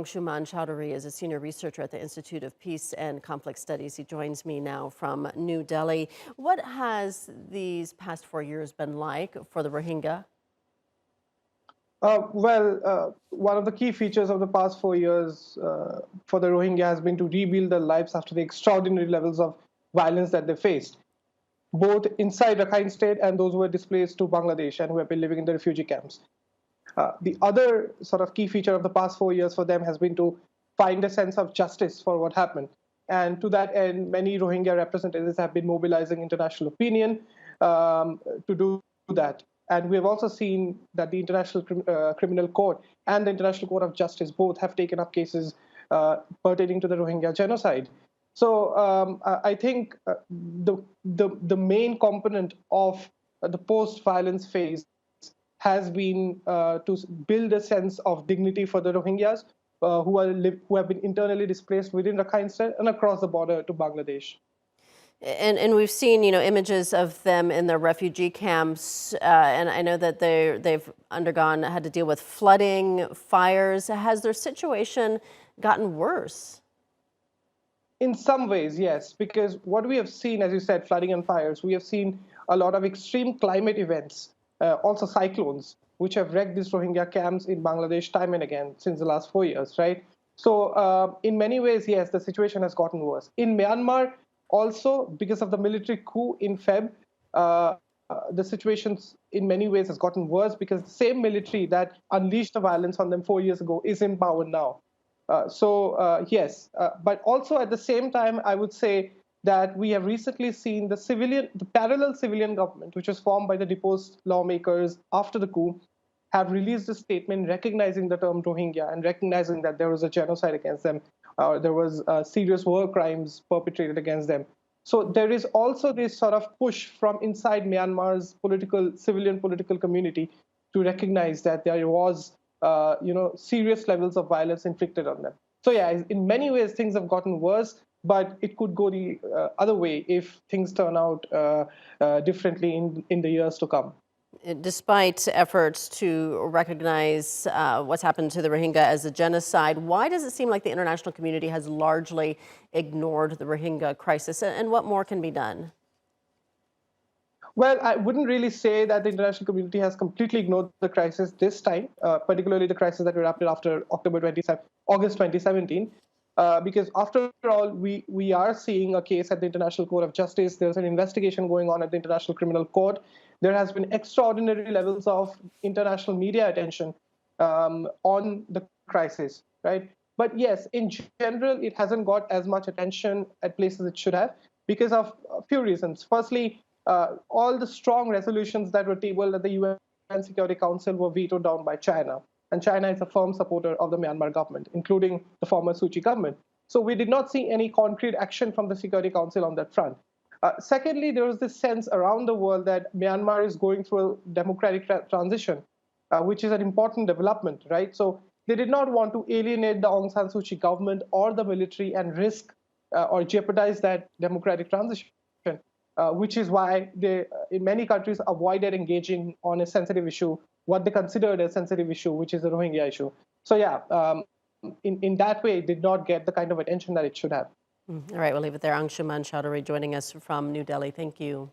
Angshuman Choudhury is a senior researcher at the Institute of Peace and Conflict Studies. He joins me now from New Delhi. What has these past 4 years been like for the Rohingya? One of the key features of the past 4 years for the Rohingya has been to rebuild their lives after the extraordinary levels of violence that they faced, both inside Rakhine state and those who were displaced to Bangladesh and who have been living in the refugee camps. The other sort of key feature of the past 4 years for them has been to find a sense of justice for what happened. And to that end, many Rohingya representatives have been mobilizing international opinion to do that. And we have also seen that the International Criminal Court and the International Court of Justice both have taken up cases pertaining to the Rohingya genocide. So I think the main component of the post-violence phase has been to build a sense of dignity for the Rohingyas who have been internally displaced within Rakhine State and across the border to Bangladesh. And we've seen, images of them in the refugee camps, and I know that they've had to deal with flooding, fires. Has their situation gotten worse? In some ways, yes, because what we have seen, as you said, flooding and fires, we have seen a lot of extreme climate events, also cyclones, which have wrecked these Rohingya camps in Bangladesh time and again since the last 4 years, right? So in many ways, yes, the situation has gotten worse. In Myanmar, also, because of the military coup in Feb, the situation in many ways has gotten worse because the same military that unleashed the violence on them 4 years ago is in power now. Yes, but also at the same time, I would say that we have recently seen the parallel civilian government, which was formed by the deposed lawmakers after the coup, have released a statement recognizing the term Rohingya and recognizing that there was a genocide against them. There was serious war crimes perpetrated against them. So there is also this sort of push from inside Myanmar's civilian political community to recognize that there was serious levels of violence inflicted on them. So yeah, in many ways, things have gotten worse, but it could go the other way if things turn out differently in the years to come. Despite efforts to recognize what's happened to the Rohingya as a genocide, why does it seem like the international community has largely ignored the Rohingya crisis, and what more can be done? Well, I wouldn't really say that the international community has completely ignored the crisis this time, particularly the crisis that erupted after August 2017. Because after all, we are seeing a case at the International Court of Justice. There's an investigation going on at the International Criminal Court. There has been extraordinary levels of international media attention on the crisis, right? But yes, in general, it hasn't got as much attention at places it should have because of a few reasons. Firstly, all the strong resolutions that were tabled at the UN Security Council were vetoed down by China. And China is a firm supporter of the Myanmar government, including the former Suu Kyi government. So we did not see any concrete action from the Security Council on that front. Secondly, there was this sense around the world that Myanmar is going through a democratic transition, which is an important development, right? So they did not want to alienate the Aung San Suu Kyi government or the military and risk or jeopardize that democratic transition, which is why they, in many countries, avoided engaging on a sensitive issue, what they considered a sensitive issue, which is the Rohingya issue. So yeah, in that way, it did not get the kind of attention that it should have. All right, we'll leave it there. Angshuman Choudhury joining us from New Delhi. Thank you.